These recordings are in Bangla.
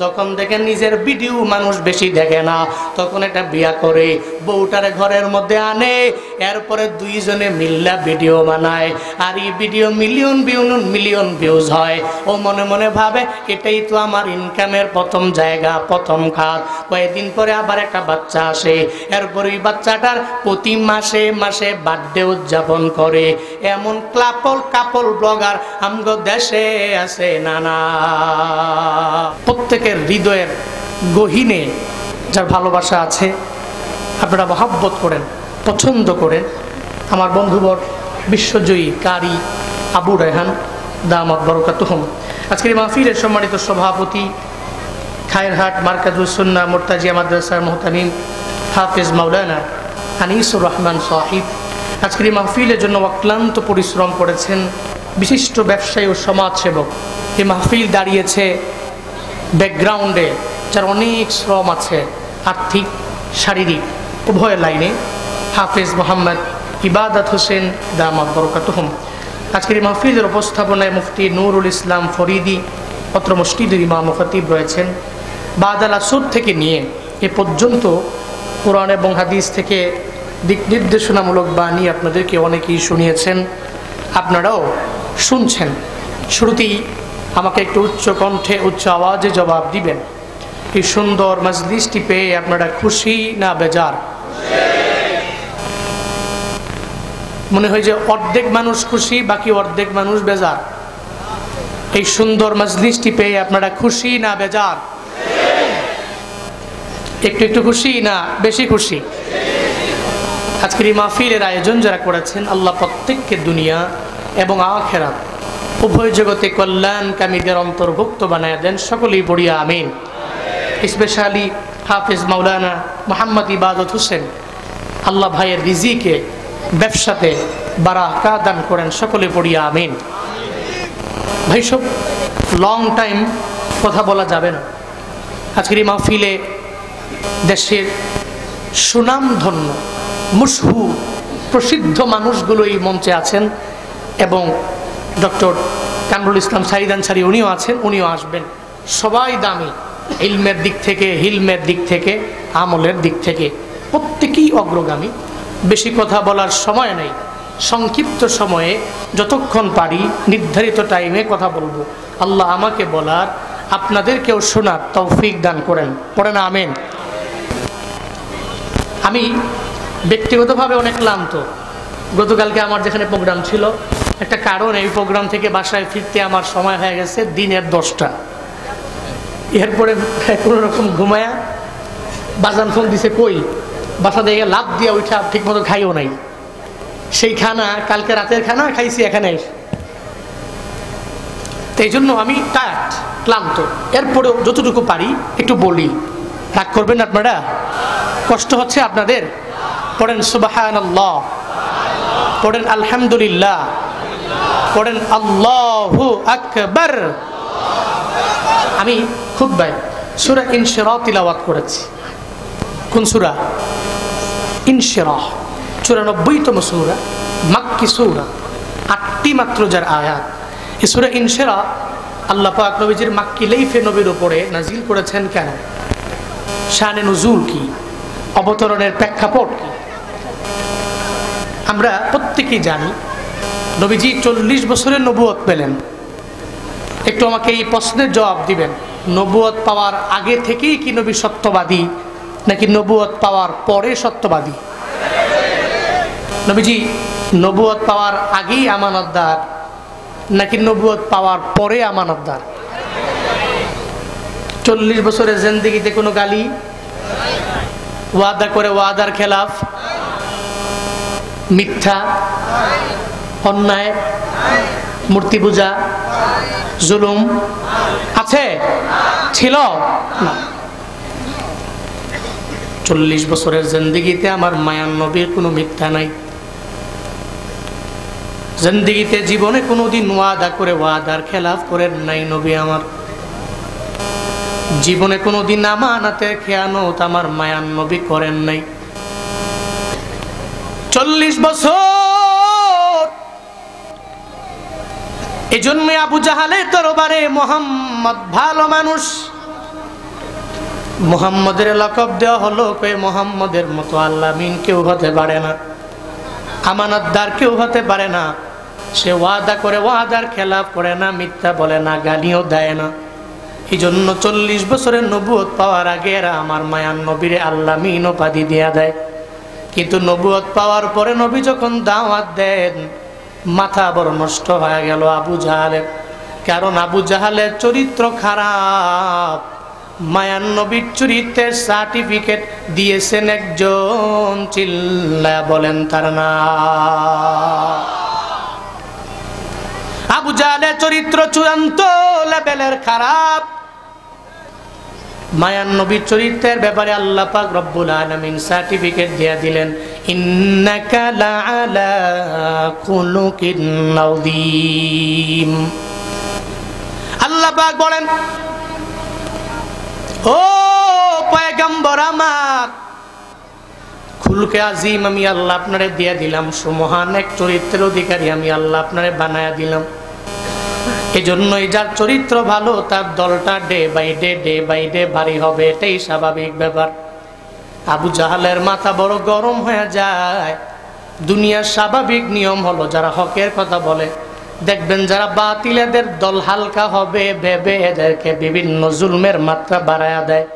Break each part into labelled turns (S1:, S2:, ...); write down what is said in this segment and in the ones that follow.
S1: যখন দেখেন নিজের ভিডিও মানুষ বেশি দেখে না, তখন এটা বিয়া করে বউটারে ঘরের মধ্যে আনে, এরপরে দুইজনে মিল্লা ভিডিও বানায়। আর এই ভিডিও মিলিয়ন ভিউজ হয়। ও মনে মনে ভাবে এটাই তো আমার ইনকামের প্রথম জায়গা, প্রথম খাত। কয়েকদিন পরে আবার একটা বাচ্চা আসে, এরপরে ওই বাচ্চাটার প্রতি মাসে মাসে বার্থডে উদযাপন করে। এমন কাপল ব্লগার আমগো দেশে আছে নানা। প্রত্যেকের হৃদয়ের গহীনে যার ভালোবাসা আছে, আপনারা মহব্বত করেন, পছন্দ করেন। আমার বন্ধুবর বিশ্বজয়ী কারি আবু রায়হান দামাত বরকাতুহুম আজকের এই মাহফিলের সম্মানিত সভাপতি, খায়রহাট মারকাজুস সুন্নাহ মুরতাজিয়া মাদ্রাসার মুহতামিম হাফেজ মাওলানা আনিসুর রহমান সাহিব আজকের এই মাহফিলের জন্য অক্লান্ত পরিশ্রম করেছেন। বিশিষ্ট ব্যবসায়ী ও সমাজসেবক। এই মাহফিল দাঁড়িয়েছে ব্যাকগ্রাউন্ডে যার অনেক শ্রম আছে, আর্থিক শারীরিক উভয় লাইনে। হাফেজ মোহাম্মদ ইবাদত হোসেন দামাত বরকাতুহুম আজকের এই মাহফিলের উপস্থাপনায় মুফতি নুরুল ইসলাম ফরিদি অত্র মসজিদের ইমাম ও খতিব রয়েছেন। বাদাল আসর থেকে নিয়ে এ পর্যন্ত কোরআন এবং হাদিস থেকে দিক নির্দেশনামূলক বাণী আপনাদেরকে অনেকেই শুনিয়েছেন, আপনারাও শুনছেন। শুরুতেই আমাকে একটু উচ্চ কণ্ঠে উচ্চ আওয়াজে জবাব দিবেন, এই সুন্দর মজলিসটি পেয়ে আপনারা খুশি না বেজার? মনে হয় যে অর্ধেক মানুষ খুশি, বাকি অর্ধেক মানুষ বেজার। এই সুন্দর মজলিসটি পেয়ে আপনারা খুশি না বেজার? একটু একটু খুশি না বেশি খুশি? আজকের এই মাহফিলের আয়োজন যারা করেছেন, আল্লাহ প্রত্যেককে দুনিয়া এবং আখিরাত উভয় জগতে কল্যাণকামীদের অন্তর্ভুক্ত বানায় দেন। সকলেই পড়িয়া আমিন। স্পেশালি হাফেজ মাওলানা মোহাম্মদ ইবাদত হোসেন, আল্লাহ ভাইয়ের রিজিকে ব্যবসাতে বারাকা দান করেন। সকলে পড়িয়া আমিন। ভাই সব লং টাইম কথা বলা যাবে না। আজকের এই মাহফিলে দেশের সুনামধন্য মশহুর প্রসিদ্ধ মানুষগুলো এই মঞ্চে আছেন এবং ডক্টর কামরুল ইসলাম সাইদ আনসারী উনিও আছেন, উনিও আসবেন। সবাই দামি, ইলমের দিক থেকে, হিলমের দিক থেকে, আমলের দিক থেকে প্রত্যেকেই অগ্রগামী। বেশি কথা বলার সময় নেই, সংক্ষিপ্ত সময়ে যতক্ষণ পারি নির্ধারিত টাইমে কথা বলবো। আল্লাহ আমাকে বলার, আপনাদেরকেও শোনার তৌফিক দান করেন। পড়েন আমিন। আমি ব্যক্তিগতভাবে অনেক ক্লান্ত। গতকালকে আমার যেখানে প্রোগ্রাম ছিল, একটা কারণ এই প্রোগ্রাম থেকে বাসায় ফিরতে আমার সময় হয়ে গেছে দিনের 10টা। এরপরে কোনো রকম ঘুমায়া বাজান ফোন দিছে, কই বাসা থেকে লাভ দিয়া উঠা ঠিক মতো খাইও নাই। সেই খানা কালকে রাতের খানা খাইছি এখানে। এই জন্য আমি টায়ার্ড, ক্লান্ত। এরপরেও যতটুকু পারি একটু বলি, রাগ করবেন আপনারা? কষ্ট হচ্ছে আপনাদের? পড়েন সুবহানাল্লাহ, পড়েন আলহামদুলিল্লাহ, পড়েন আল্লাহু আকবার। আমি খুতবায় সূরা ইনশিরাহ তিলাওয়াত করেছি। কোন সূরা? ইনশিরাহ, 94তম সূরা, মাক্কি সূরা, 8টি মাত্র যার আয়াত। এই সূরা ইনশিরাহ আল্লাহ পাক নবীজির মাক্কি লাইফে নবীর উপরে নাজিল করেছেন কেন? শানে নুজুল কি? অবতরণের প্রেক্ষাপট কি? আমরা প্রত্যেকেই জানি নবীজি 40 বছরের নবুয়ত পেলেন। একটু আমাকে এই প্রশ্নের জবাব দিবেন, নবুয়ত পাওয়ার আগে থেকেই কি নবী সত্যবাদী, নাকি নবুয়ত পাওয়ার পরে সত্যবাদী? নবীজি নবুয়ত পাওয়ার আগেই আমানতদার, নাকি নবুয়ত পাওয়ার পরে আমানতদার? 40 বছরের জিন্দেগিতে কোনো গালি, ওয়াদা করে ওয়াদার খেলাফ, মিথ্যা, অন্যায়, মূর্তি পূজা, জুলুম আছে? ছিল না। 40 বছরের জিন্দেগিতে আমার মায়ার নবীর কোনো মিথ্যা নাই। জিন্দেগিতে জীবনে কোনোদিন ওয়াদা করে ওয়াদার খেলাফ করেন নাই নবী আমার। জীবনে কোনোদিন আমানাতের খেয়ানত আমার মায়ার নবী করেন নাই। 40 বছর এজন্য আবু জাহালের দরবারে মোহাম্মদ ভালো মানুষ, মুহাম্মদের লকব দেওয়া হলো, কই মুহাম্মদের মতো আল্লাহ মিন কেউ হতে পারে না, আমানতদার কেউ হতে পারে না। সে ওয়াদা করে ওয়াদার খেলাফ করে না, মিথ্যা বলে না, গালিও দেয় না। এই জন্য 40 বছরের নবুয়ত পাওয়ার আগে এরা আমার মায়ার নবীরে আল্লাহ মিন উপাধি দিয়া দেয়। কিন্তু নবুয়ত পাওয়ার পরে নবী যখন দাওয়াত দেন, মাথা বড় নষ্ট হয়ে গেল আবু জাহালের। কারণ আবু জাহালের চরিত্র খারাপ। মায়ান নবীর চরিত্রের সার্টিফিকেট দিয়েছেন একজন, চিল্লায়া বলেন তার নাম। আবু জাহালের চরিত্র চূড়ান্ত লেভেলের খারাপ। মায়ান নবীর চরিত্রের ব্যাপারে আল্লাহ পাক রব্বুল আলামিন সার্টিফিকেট দিয়ে দিলেন, ইন্নাকা লাআলা খুলুকিন আযীম। আল্লাহ পাক বলেন, ও পয়গম্বর আমার, খুলুকে আজিম আমি আল্লাহ আপনারে দিয়ে দিলাম, সুমহান এক চরিত্রের অধিকারী আমি আল্লাহ আপনারে বানায়া দিলাম। এজন্যই যার চরিত্র ভালো তার দলটা ডে বাই ডে ভারী হবে, এটাই স্বাভাবিক ব্যাপার। আবু জাহালের মাথা বড় গরম হয়ে যায়। দুনিয়ার স্বাভাবিক নিয়ম হলো, যারা হকের কথা বলে দেখবেন, যারা বাতিলেদের দল হালকা হবে ভেবে এদেরকে বিভিন্ন জুলমের মাত্রা বাড়ায়া দেয়,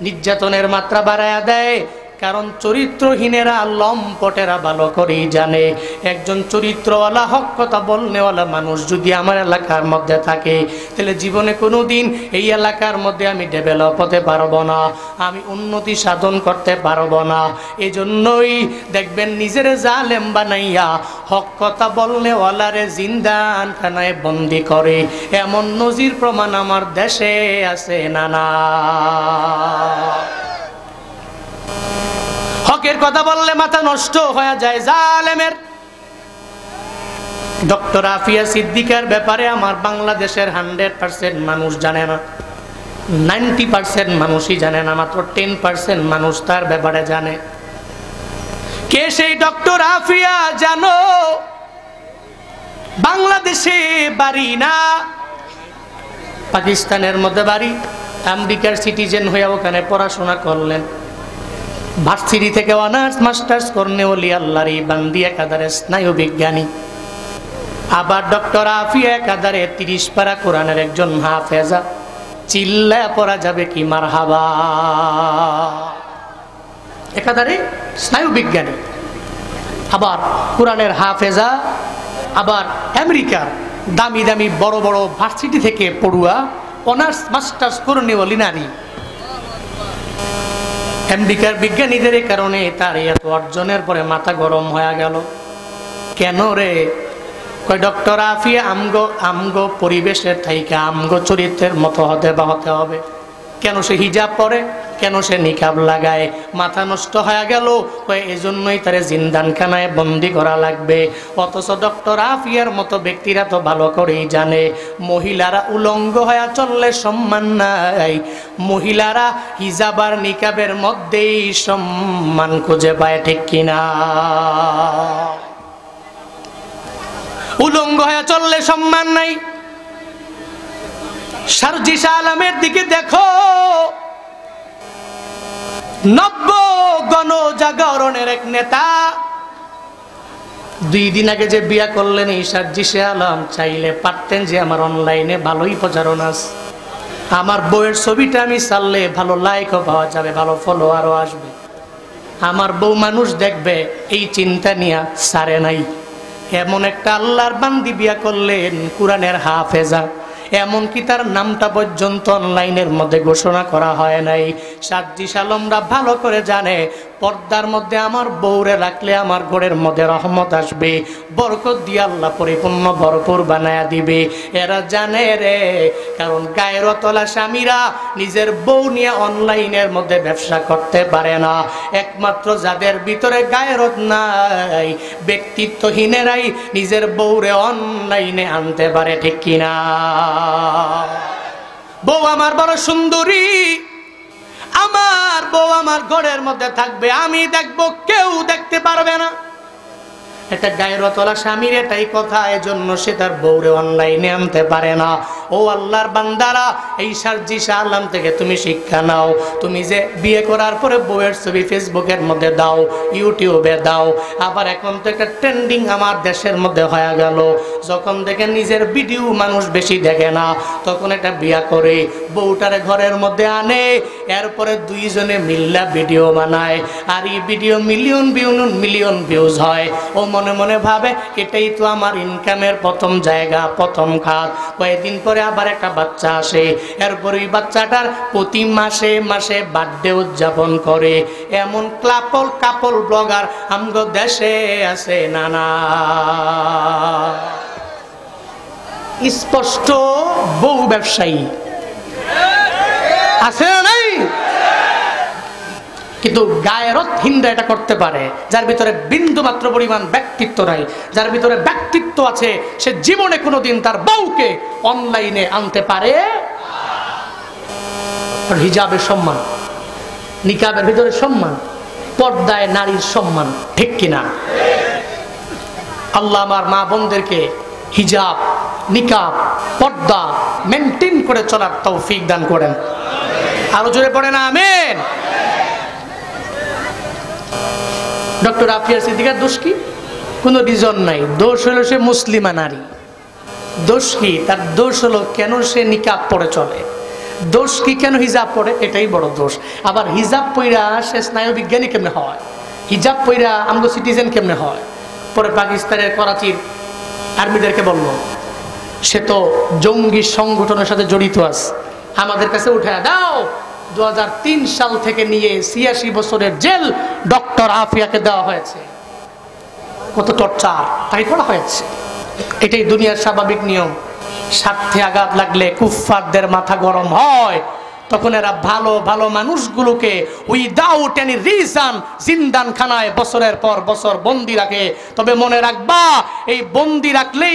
S1: নির্যাতনের মাত্রা বাড়ায়া দেয়। কারণ চরিত্রহীনেরা লম্পটেরা ভালো করেই জানে, একজন চরিত্রওয়ালা হক কথা বলনেওয়ালা মানুষ যদি আমার এলাকার মধ্যে থাকে, তাহলে জীবনে কোনো দিন এই এলাকার মধ্যে আমি ডেভেলপ হতে পারবো না, আমি উন্নতি সাধন করতে পারবো না। এজন্যই দেখবেন নিজের জালেম বানাইয়া হক কথা বলনেওয়ালারে জিন্দানখানায় বন্দি করে। এমন নজির প্রমাণ আমার দেশে আছে না না? হকের কথা বললে মাথা নষ্ট হয়ে যায় জালেমের। ডক্টর আফিয়া সিদ্দিকার ব্যাপারে আমার বাংলাদেশের 100% মানুষ জানে না, 90% মানুষই জানে না, মাত্র 10% মানুষ তার ব্যাপারে জানে। কে সেই ডক্টর আফিয়া জানো? বাংলাদেশে বাড়ি না, পাকিস্তানের মধ্যে বাড়ি। আমেরিকার সিটিজেন হয়ে ওখানে পড়াশোনা করলেন, ভার্সিটি থেকে অনার্স মাস্টার্স করনে ওলি আল্লাহর এই বান্দি একাধারে স্নায়ু বিজ্ঞানী। আবার ডক্টর আফিয়া একাধারে 30 পারা কোরআনের একজন হাফেজা। চিল্লায় পড়া যাবে কি মারহাবা! একাধারে স্নায়ু বিজ্ঞানী, আবার কোরআনের হাফেজা, আবার আমেরিকার দামি দামি বড় বড় ভার্সিটি থেকে পড়ুয়া অনার্স মাস্টার্স করনে ওলি নারী। আমেরিকার বিজ্ঞানীদের কারণে তার এত অর্জনের পরে মাথা গরম হয়ে গেল। কেন রে? কই ডক্টর আফিয়া আমগো পরিবেশের থাইকা আমগো চরিত্রের মতো হতে হবে। কেন সে হিজাব পরে, কেন সে নিকাব লাগায়? মাথা নষ্ট হয়ে গেল। কই এজন্যই তারে জিন্দানখানায় বন্দি করা লাগবে। অথচ ডক্টর আফিয়ার মতো ব্যক্তিরা তো ভালো করেই জানে, মহিলারা উলঙ্গ হয়ে চললে সম্মান নাই, মহিলারা হিজাব আর নিকাবের মধ্যেই সম্মান খুঁজে পায়, ঠিক কিনা? উলঙ্গ হয়ে চললে সম্মান নাই। সারজিস আলমের দিকে দেখো, নব্য গণজাগরণের এক নেতা 2 দিন আগে যে বিয়া করলেন এই সারজিস আলম, চাইলে পারতেন যে আমার অনলাইনে ভালোই প্রচারণা আছে, আমার বউয়ের ছবিটা আমি ছাড়লে ভালো লাইকও পাওয়া যাবে, ভালো ফলোয়ারও আসবে, আমার বউ মানুষ দেখবে, এই চিন্তা নিয়ে সারে নাই। এমন একটা আল্লাহর বান্দি বিয়া করলেন, কোরআনের হাফেজা, এমনকি তার নামটা পর্যন্ত অনলাইনের মধ্যে ঘোষণা করা হয় নাই। সারজিস আলমরা ভালো করে জানে, পর্দার মধ্যে আমার বউরে রাখলে আমার ঘরের মধ্যে রহমত আসবে, বরকত দিয়ে আল্লাহ পরিপূর্ণ ভরপুর বানায়া দিবে। এরা জানে রে, কারণ গায়রতলা স্বামীরা নিজের বউ নিয়ে অনলাইনের মধ্যে ব্যবসা করতে পারে না। একমাত্র যাদের ভিতরে গায়রত নাই, ব্যক্তিত্বহীনেরাই নিজের বউরে অনলাইনে আনতে পারে, ঠিক কিনা? বউ আমার বড় সুন্দরী, আমার বউ আমার ঘরের মধ্যে থাকবে, আমি দেখবো, কেউ দেখতে পারবে না। একটা গায়রতলা স্বামীর এটাই কথা, এজন্য সে তার বউরে অনলাইনে আনতে পারে না। ও আল্লাহর বান্দারা, এই সার্জি শাহ আলম থেকে তুমি শিক্ষা নাও। তুমি যে বিয়ে করার পরে বউয়ের ছবি ফেসবুকের মধ্যে দাও, ইউটিউবে দাও, আবার এখন তো একটা ট্রেন্ডিং আমার দেশের মধ্যে হয়ে গেল, যখন দেখে নিজের ভিডিও মানুষ বেশি দেখে না, তখন এটা বিয়া করে বউটারে ঘরের মধ্যে আনে, এরপরে দুইজনে মিল্লা ভিডিও বানায়, আর এই ভিডিও মিলিয়ন ভিউজ হয়। ও মনে মনে ভাবে এটাই তো আমার ইনকামের প্রথম জায়গা, প্রথম খাত। কয়েকদিন পরে আবার একটা বাচ্চা আসে, এরপর ওই বাচ্চাটার প্রতি মাসে মাসে বার্থডে উদযাপন করে। এমন কাপল ব্লগার আমগো দেশে আছে নানা। স্পষ্ট বউ ব্যবসায়ী আছে না নাই? কিন্তু গায়রতহীনরা এটা করতে পারে, যার ভিতরে বিন্দু মাত্র পরিমাণ ব্যক্তিত্ব নাই। যার ভিতরে ব্যক্তিত্ব আছে সে জীবনে কোনোদিন তার বউকে অনলাইনে আনতে পারে। হিজাবের সম্মান, নিকাবের ভিতরে সম্মান, পর্দায় নারীর সম্মান, ঠিক কিনা? আল্লাহ আমার মা বোনদেরকে হিজাব, নিকাব, পর্দা মেনটেন করে চলার তৌফিক দান করেন। আরো জোরে পড়েন আমিন। ডক্টর আফিয়া সিদ্দিকার দোষ কি? কোনো রিজন নাই। দোষ হলো সে মুসলিমা নারী। দোষ কি? তার দোষ হলো কেন সে নিকাব পরে চলে। দোষ কি? কেন হিজাব পরে, এটাই বড় দোষ। আবার হিজাব পইরা সে স্নায়ু বিজ্ঞানী কেমনে হয়, হিজাব পইরা আমগো সিটিজেন কেমনে হয়। পরে পাকিস্তানের করাচির আর্মিদেরকে বলল সে তো জঙ্গি সংগঠনের সাথে জড়িত আছে, আমাদের কাছে উঠে দাও। 2003 সাল থেকে নিয়ে 86 বছরের জেল ডক্টর আফিয়াকে দেওয়া হয়েছে। কত টর্চার তাই করা হয়েছে। এটাই দুনিয়ার স্বাভাবিক নিয়ম। স্বার্থে আঘাত লাগলে কুফফারদের মাথা গরম হয়, তখন এরা ভালো ভালো মানুষগুলোকে উইদাউট এনি রিজন জিন্দানখানায় বছরের পর বছর বন্দি রাখে। তবে মনে রাখবা, এই বন্দি রাখলেই